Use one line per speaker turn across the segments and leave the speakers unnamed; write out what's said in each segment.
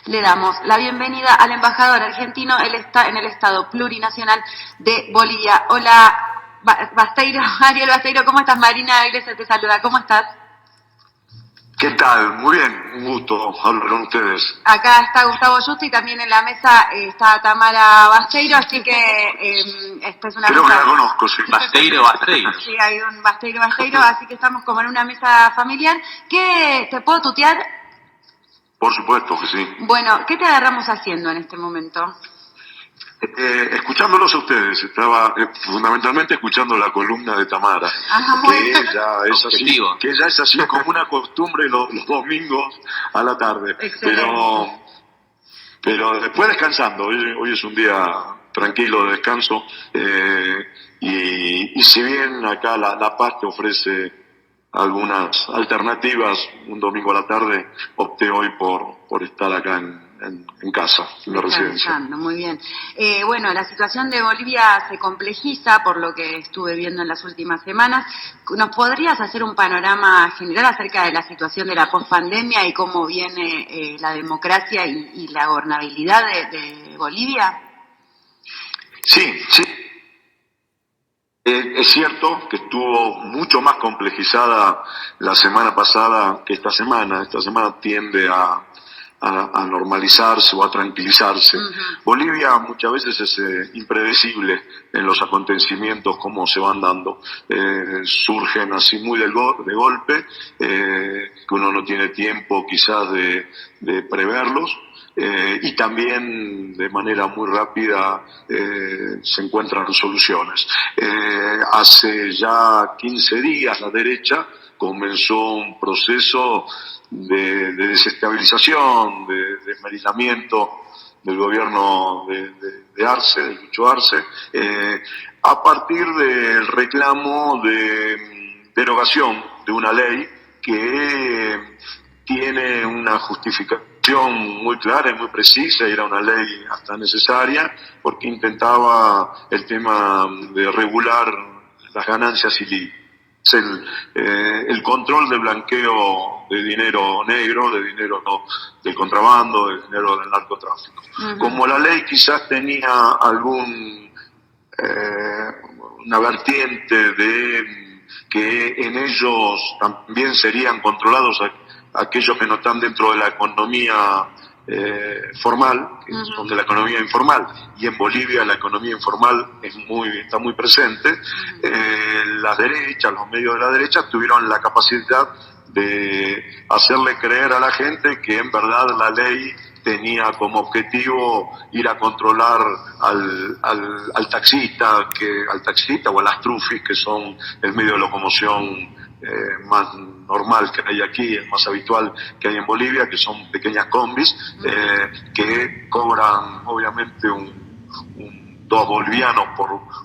Le damos la bienvenida al embajador argentino en el Estado Plurinacional de Bolivia. Hola, Basteiro, Ariel Basteiro, ¿cómo estás? Marina Iglesias te saluda, ¿cómo estás?
¿Qué tal? Muy bien, un gusto hablar con ustedes.
Acá está Gustavo Yuste y también en la mesa está Tamara Basteiro, así que esta es una
Creo
mesa...
que la conozco, sí.
Basteiro.
Sí, hay un Basteiro, así que estamos como en una mesa familiar. ¿Qué te puedo tutear?
Por supuesto que sí.
Bueno, ¿qué te agarramos haciendo en este momento?
Escuchándolos a ustedes, estaba fundamentalmente escuchando la columna de Tamara, que ya es así como una costumbre los domingos a la tarde.
Excelente.
Pero después descansando, hoy es un día tranquilo de descanso, y si bien acá La Paz te ofrece algunas alternativas, un domingo a la tarde opté hoy por estar acá en casa, en la residencia.
Muy bien. Bueno, la situación de Bolivia se complejiza por lo que estuve viendo en las últimas semanas. ¿Nos podrías hacer un panorama general acerca de la situación de la pospandemia y cómo viene la democracia y la gobernabilidad de Bolivia?
Sí. Es cierto que estuvo mucho más complejizada la semana pasada que esta semana. Esta semana tiende a normalizarse o a tranquilizarse. Bolivia muchas veces es impredecible en los acontecimientos, cómo se van dando. Surgen así muy de golpe, que uno no tiene tiempo quizás de preverlos. Y también de manera muy rápida se encuentran soluciones. Hace ya 15 días la derecha comenzó un proceso de desestabilización, de desmerilamiento del gobierno de Arce, de Lucho Arce, a partir del reclamo de derogación de una ley que tiene una justificación muy clara y muy precisa, y era una ley hasta necesaria, porque intentaba el tema de regular las ganancias ilícitas, el control del blanqueo de dinero negro, de dinero del contrabando, de dinero del narcotráfico. Como la ley quizás tenía una vertiente de que en ellos también serían controlados aquellos que no están dentro de la economía formal, que son de la economía informal, y en Bolivia la economía informal está muy presente. Las derechas, los medios de la derecha tuvieron la capacidad de hacerle creer a la gente que en verdad la ley tenía como objetivo ir a controlar al taxista o a las trufis, que son el medio de locomoción más normal que hay aquí, el más habitual que hay en Bolivia, que son pequeñas combis, que cobran obviamente un 2 bolivianos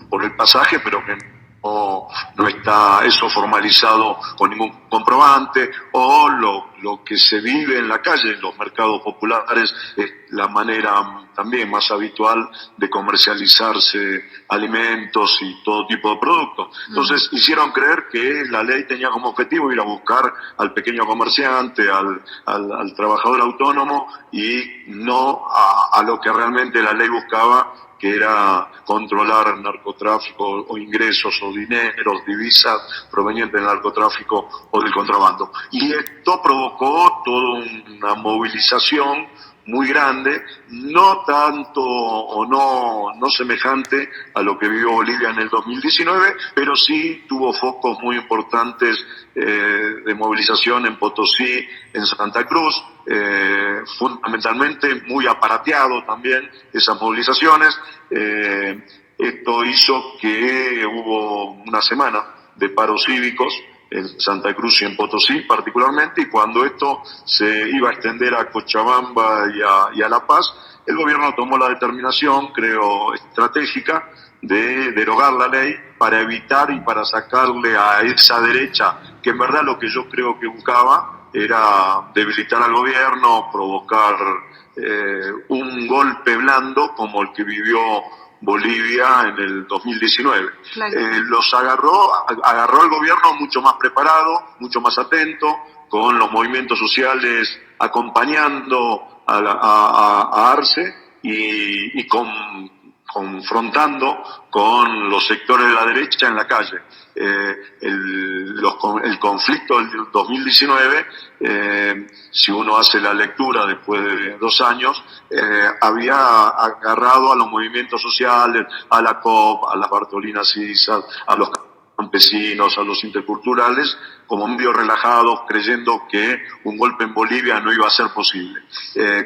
por el pasaje, pero que no está eso formalizado con ningún comprobante, o lo que se vive en la calle, en los mercados populares, es la manera también más habitual de comercializarse alimentos y todo tipo de productos. Entonces hicieron creer que la ley tenía como objetivo ir a buscar al pequeño comerciante, al trabajador autónomo, y no a lo que realmente la ley buscaba, que era controlar el narcotráfico o ingresos o dineros, divisas provenientes del narcotráfico o del contrabando. Y esto provocó toda una movilización muy grande, no tanto o no semejante a lo que vivió Bolivia en el 2019, pero sí tuvo focos muy importantes de movilización en Potosí, en Santa Cruz, fundamentalmente muy aparateado también esas movilizaciones. Esto hizo que hubo una semana de paros cívicos en Santa Cruz y en Potosí particularmente, y cuando esto se iba a extender a Cochabamba y a La Paz, el gobierno tomó la determinación, creo, estratégica, de derogar la ley para evitar y para sacarle a esa derecha, que en verdad lo que yo creo que buscaba era debilitar al gobierno, provocar un golpe blando como el que vivió Bolivia en el 2019.
Claro.
Los agarró al gobierno mucho más preparado, mucho más atento, con los movimientos sociales acompañando a Arce y confrontando con los sectores de la derecha en la calle. El conflicto del 2019, si uno hace la lectura después de 2 años, había agarrado a los movimientos sociales, a la COP, a las Bartolinas Sisa, a los campesinos, a los interculturales, como medio relajados, creyendo que un golpe en Bolivia no iba a ser posible.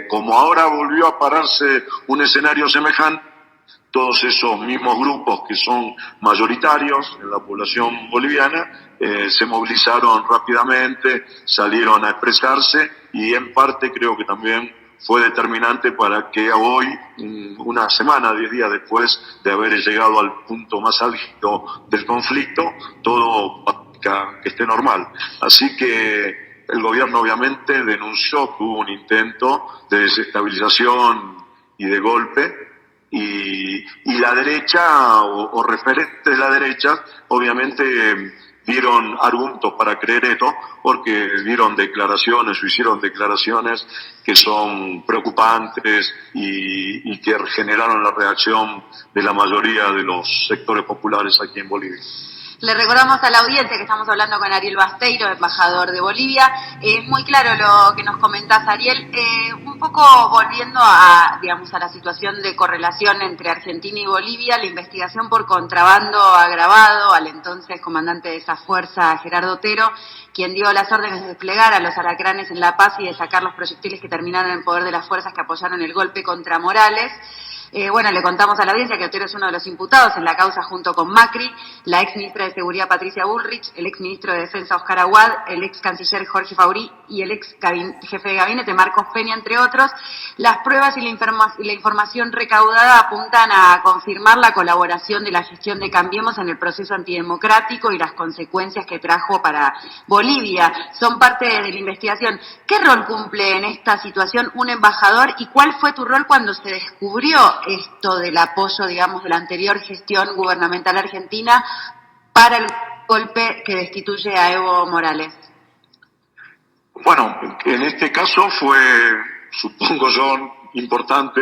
Como ahora volvió a pararse un escenario semejante, todos esos mismos grupos que son mayoritarios en la población boliviana se movilizaron rápidamente, salieron a expresarse y en parte creo que también fue determinante para que hoy, una semana, 10 días después de haber llegado al punto más álgido del conflicto, todo que esté normal. Así que el gobierno obviamente denunció que hubo un intento de desestabilización y de golpe, y la derecha o referentes de la derecha obviamente dieron argumentos para creer esto, porque dieron declaraciones o hicieron declaraciones que son preocupantes y que generaron la reacción de la mayoría de los sectores populares aquí en Bolivia.
Le recordamos a la audiencia que estamos hablando con Ariel Basteiro, embajador de Bolivia. Es muy claro lo que nos comentás, Ariel. Un poco volviendo a la situación de correlación entre Argentina y Bolivia, la investigación por contrabando agravado al entonces comandante de esa fuerza, Gerardo Otero, quien dio las órdenes de desplegar a los alacranes en La Paz y de sacar los proyectiles que terminaron en poder de las fuerzas que apoyaron el golpe contra Morales. Le contamos a la audiencia que Otero es uno de los imputados en la causa junto con Macri, la ex ministra de Seguridad Patricia Bullrich, el ex ministro de Defensa Oscar Aguad, el ex canciller Jorge Faurí y el ex jefe de gabinete Marcos Peña, entre otros. Las pruebas y la información recaudada apuntan a confirmar la colaboración de la gestión de Cambiemos en el proceso antidemocrático y las consecuencias que trajo para Bolivia. Son parte de la investigación. ¿Qué rol cumple en esta situación un embajador y cuál fue tu rol cuando se descubrió esto del apoyo, de la anterior gestión gubernamental argentina para el golpe que destituye a Evo Morales?
Bueno, en este caso fue, supongo yo, importante,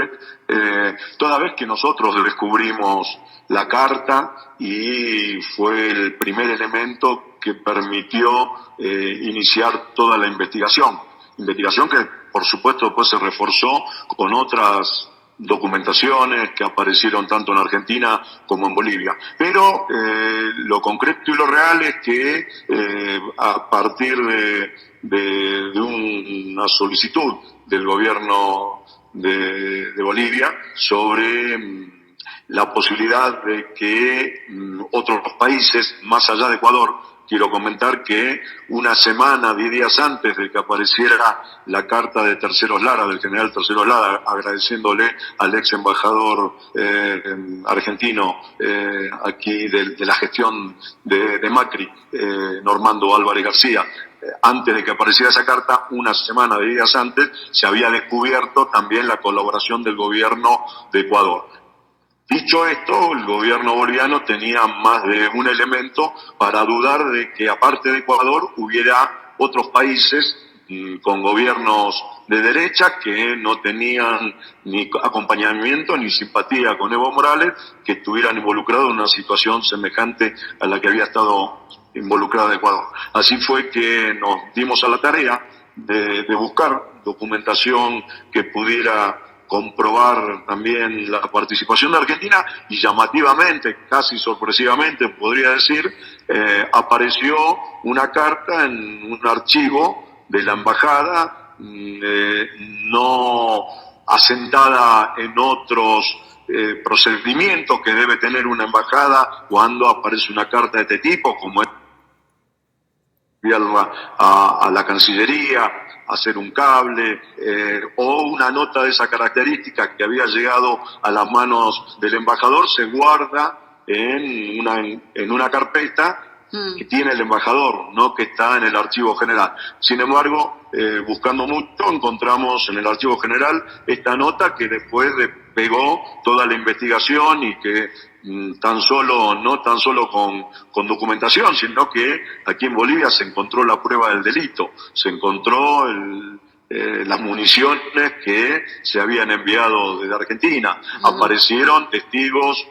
toda vez que nosotros descubrimos la carta y fue el primer elemento que permitió iniciar toda la investigación que por supuesto después se reforzó con otras documentaciones que aparecieron tanto en Argentina como en Bolivia. Pero lo concreto y lo real es que a partir de una solicitud del gobierno de Bolivia sobre la posibilidad de que otros países, más allá de Ecuador, quiero comentar que una semana, 10 días antes de que apareciera la carta de Terceros Lara, del general Terceros Lara, agradeciéndole al ex embajador argentino aquí de la gestión de Macri, Normando Álvarez García, antes de que apareciera esa carta, una semana, 10 días antes, se había descubierto también la colaboración del gobierno de Ecuador. Dicho esto, el gobierno boliviano tenía más de un elemento para dudar de que, aparte de Ecuador, hubiera otros países con gobiernos de derecha que no tenían ni acompañamiento ni simpatía con Evo Morales, que estuvieran involucrados en una situación semejante a la que había estado involucrada Ecuador. Así fue que nos dimos a la tarea de buscar documentación que pudiera comprobar también la participación de Argentina y llamativamente, casi sorpresivamente podría decir, apareció una carta en un archivo de la embajada no asentada en otros procedimientos que debe tener una embajada cuando aparece una carta de este tipo, como es a la Cancillería, hacer un cable, o una nota de esa característica que había llegado a las manos del embajador, se guarda en una carpeta que tiene el embajador, no que está en el archivo general. Sin embargo, buscando mucho, encontramos en el archivo general esta nota que después despegó toda la investigación y que no tan solo con documentación, sino que aquí en Bolivia se encontró la prueba del delito, se encontró las municiones que se habían enviado desde Argentina. Aparecieron testigos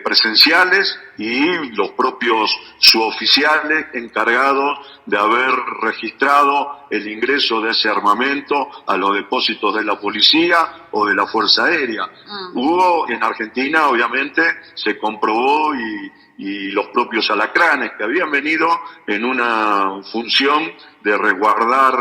presenciales y los propios suboficiales encargados de haber registrado el ingreso de ese armamento a los depósitos de la policía o de la Fuerza Aérea. Hubo en Argentina, obviamente, se comprobó y los propios alacranes que habían venido en una función de resguardar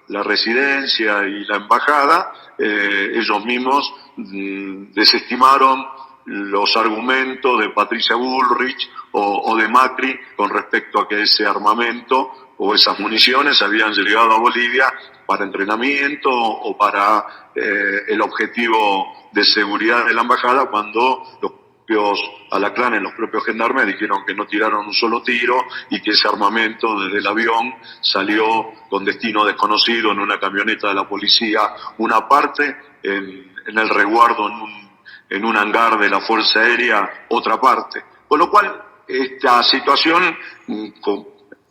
la residencia y la embajada, ellos mismos desestimaron los argumentos de Patricia Bullrich o de Macri con respecto a que ese armamento o esas municiones habían llegado a Bolivia para entrenamiento o para el objetivo de seguridad de la embajada, cuando los propios alacranes, los propios gendarmes dijeron que no tiraron un solo tiro y que ese armamento desde el avión salió con destino desconocido en una camioneta de la policía, una parte en el resguardo en un hangar de la Fuerza Aérea, otra parte. Con lo cual, esta situación,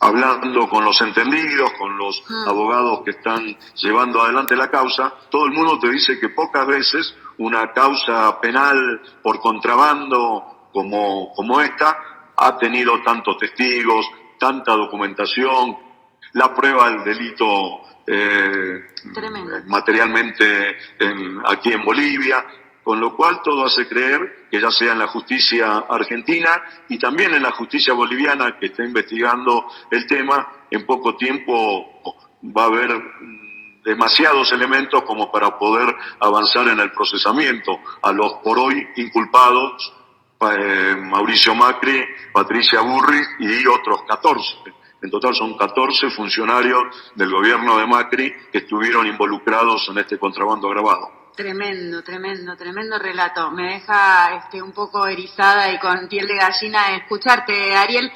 hablando con los entendidos, con los abogados que están llevando adelante la causa, todo el mundo te dice que pocas veces una causa penal por contrabando como esta ha tenido tantos testigos, tanta documentación, la prueba del delito materialmente aquí en Bolivia. Con lo cual todo hace creer que ya sea en la justicia argentina y también en la justicia boliviana, que está investigando el tema, en poco tiempo va a haber demasiados elementos como para poder avanzar en el procesamiento a los por hoy inculpados, Mauricio Macri, Patricia Bullrich y otros 14. En total son 14 funcionarios del gobierno de Macri que estuvieron involucrados en este contrabando agravado.
Tremendo relato. Me deja un poco erizada y con piel de gallina escucharte, Ariel.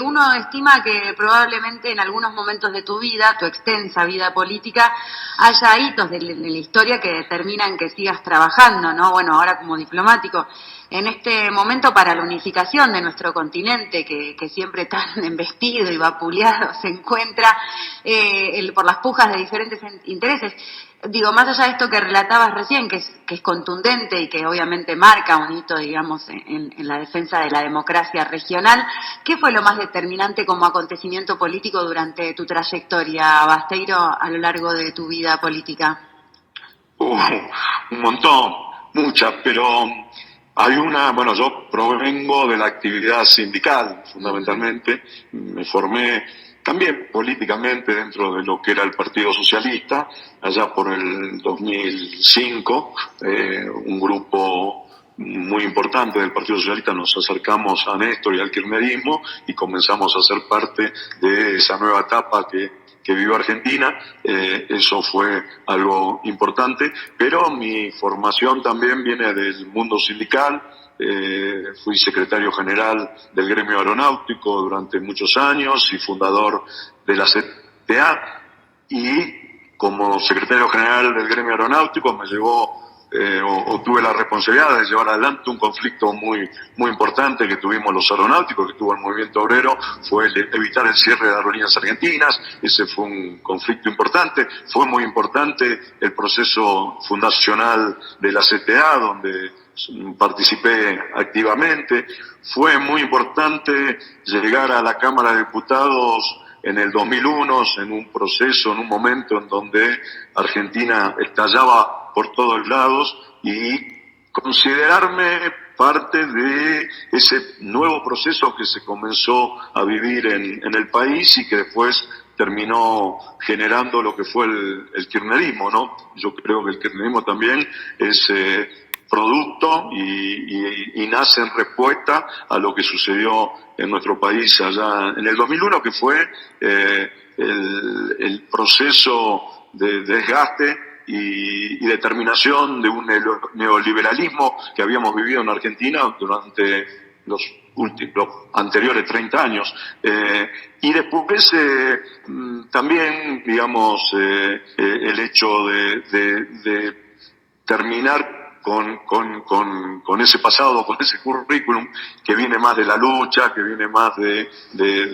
Uno estima que probablemente en algunos momentos de tu vida, tu extensa vida política, haya hitos de la historia que determinan que sigas trabajando, ¿no? Bueno, ahora como diplomático. En este momento para la unificación de nuestro continente, que siempre tan embestido y vapuleado se encuentra por las pujas de diferentes intereses. Digo, más allá de esto que relatabas recién, que es contundente y que obviamente marca un hito, digamos, en la defensa de la democracia regional, ¿qué fue lo más determinante como acontecimiento político durante tu trayectoria, Basteiro, a lo largo de tu vida política?
Un montón, muchas, pero hay yo provengo de la actividad sindical, fundamentalmente. Me formé también políticamente dentro de lo que era el Partido Socialista, allá por el 2005, un grupo muy importante del Partido Socialista nos acercamos a Néstor y al kirchnerismo y comenzamos a ser parte de esa nueva etapa que vivió Argentina. Eso fue algo importante, pero mi formación también viene del mundo sindical. Fui secretario general del gremio aeronáutico durante muchos años y fundador de la CTA, y como secretario general del gremio aeronáutico me llevó tuve la responsabilidad de llevar adelante un conflicto muy importante que tuvimos los aeronáuticos, que tuvo el movimiento obrero, fue evitar el cierre de aerolíneas argentinas. Ese fue un conflicto importante. Fue muy importante el proceso fundacional de la CTA, donde participé activamente. Fue muy importante llegar a la Cámara de Diputados en el 2001, en un proceso, en un momento en donde Argentina estallaba por todos lados, y considerarme parte de ese nuevo proceso que se comenzó a vivir en el país y que después terminó generando lo que fue el kirchnerismo, ¿no? Yo creo que el kirchnerismo también es producto y nace en respuesta a lo que sucedió en nuestro país allá en el 2001, que fue el proceso de desgaste y determinación de un neoliberalismo que habíamos vivido en Argentina durante los anteriores 30 años. Y después también, digamos, el hecho de terminar con ese pasado, con ese currículum que viene más de la lucha, que viene más de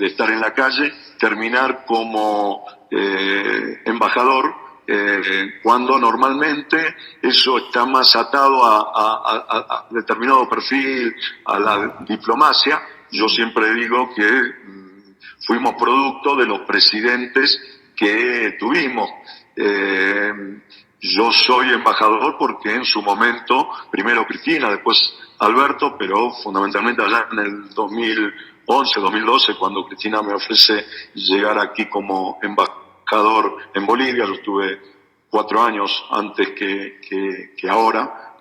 estar en la calle, terminar como embajador cuando normalmente eso está más atado a determinado perfil, a la diplomacia. Yo siempre digo que fuimos producto de los presidentes que tuvimos. Yo soy embajador porque en su momento, primero Cristina, después Alberto, pero fundamentalmente allá en el 2011, 2012, cuando Cristina me ofrece llegar aquí como embajador en Bolivia, yo estuve 4 años antes que ahora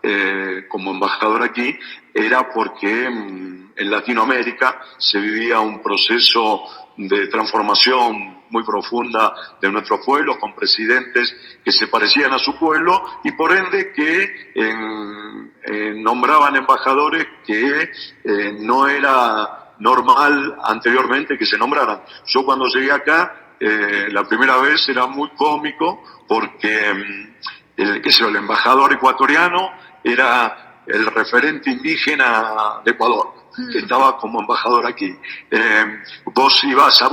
como embajador aquí, era porque en Latinoamérica se vivía un proceso de transformación muy profunda de nuestros pueblos, con presidentes que se parecían a su pueblo y por ende que nombraban embajadores que no era normal anteriormente que se nombraran. Yo cuando llegué acá, la primera vez era muy cómico porque el embajador ecuatoriano era el referente indígena de Ecuador, que estaba como embajador aquí. Vos ibas a,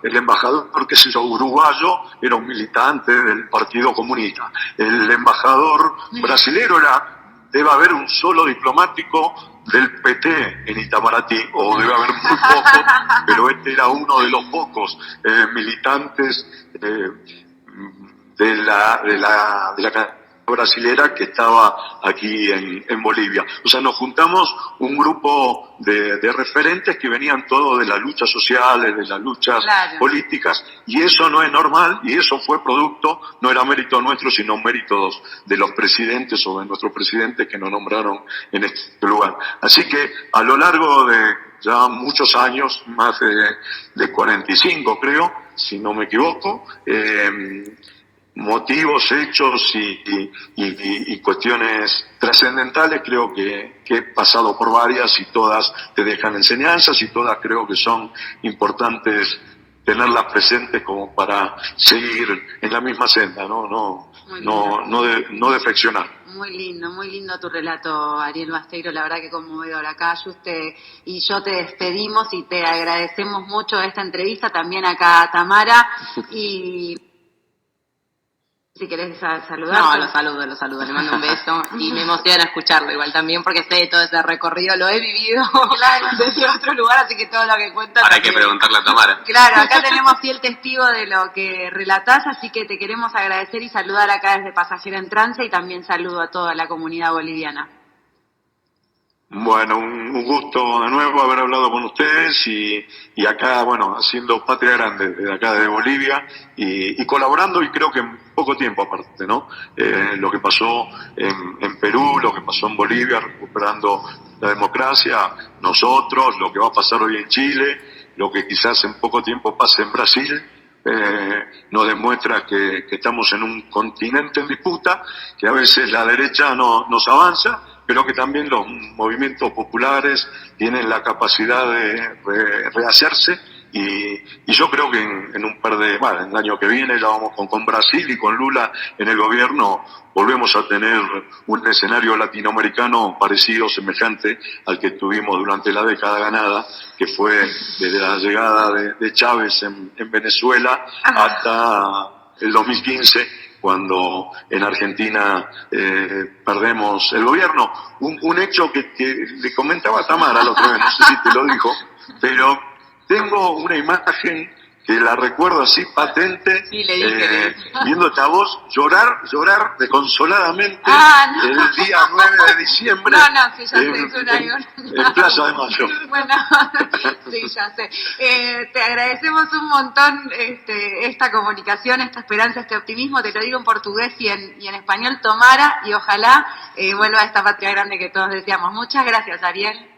el embajador, qué sé yo, uruguayo, era un militante del Partido Comunista. El embajador brasilero debe haber un solo diplomático del PT en Itamaraty, o debe haber muy pocos, pero este era uno de los pocos militantes de la brasilera que estaba aquí en Bolivia. O sea, nos juntamos un grupo de referentes que venían todos de las luchas sociales, de las luchas políticas, y eso no es normal, y eso fue producto, no era mérito nuestro, sino méritos de los presidentes o de nuestros presidentes que nos nombraron en este lugar. Así que a lo largo de ya muchos años, más de 45 creo, si no me equivoco, motivos, hechos y cuestiones trascendentales, creo que he pasado por varias y todas te dejan enseñanzas y todas creo que son importantes tenerlas presentes como para seguir en la misma senda, no defeccionar.
Muy lindo tu relato, Ariel Basteiro, la verdad que conmovedor. Acá usted y yo te despedimos y te agradecemos mucho esta entrevista, también acá a Tamara, y si querés saludar.
No, lo saludo, le mando un beso y me emociona escucharlo igual también porque sé de todo ese recorrido, lo he vivido desde otro lugar, así que todo lo que cuenta.
Ahora hay que preguntarle a Tamara.
Claro, acá tenemos fiel testigo de lo que relatás, así que te queremos agradecer y saludar acá desde Pasajera en Trance y también saludo a toda la comunidad boliviana.
Bueno, un gusto de nuevo haber hablado con ustedes y acá, haciendo Patria Grande desde acá de Bolivia y colaborando y creo que en poco tiempo aparte, ¿no? Lo que pasó en Perú, lo que pasó en Bolivia, recuperando la democracia, nosotros, lo que va a pasar hoy en Chile, lo que quizás en poco tiempo pase en Brasil, nos demuestra que estamos en un continente en disputa, que a veces la derecha nos avanza, pero que también los movimientos populares tienen la capacidad de rehacerse y yo creo que en un par de, en el año que viene ya vamos con Brasil y con Lula en el gobierno volvemos a tener un escenario latinoamericano parecido, semejante al que tuvimos durante la década ganada, que fue desde la llegada de Chávez en Venezuela hasta el 2015, cuando en Argentina perdemos el gobierno. Un hecho que le comentaba a Tamara la otra vez, no sé si te lo dijo, pero tengo una imagen que la recuerdo así patente,
sí, le dije.
viéndote a vos llorar desconsoladamente el día 9 de diciembre en Plaza de Mayo.
Bueno, sí, ya sé. Te agradecemos un montón esta comunicación, esta esperanza, este optimismo, te lo digo en portugués y en español, Tomara, y ojalá vuelva a esta patria grande que todos deseamos. Muchas gracias, Ariel.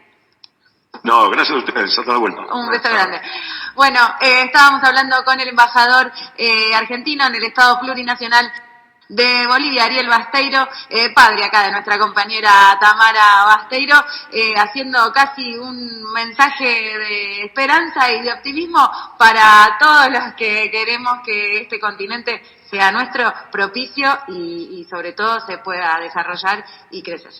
No, gracias a ustedes, hasta la vuelta.
Un beso grande. Bueno, estábamos hablando con el embajador argentino en el Estado Plurinacional de Bolivia, Ariel Basteiro, padre acá de nuestra compañera Tamara Basteiro, haciendo casi un mensaje de esperanza y de optimismo para todos los que queremos que este continente sea nuestro propicio y sobre todo se pueda desarrollar y crecer.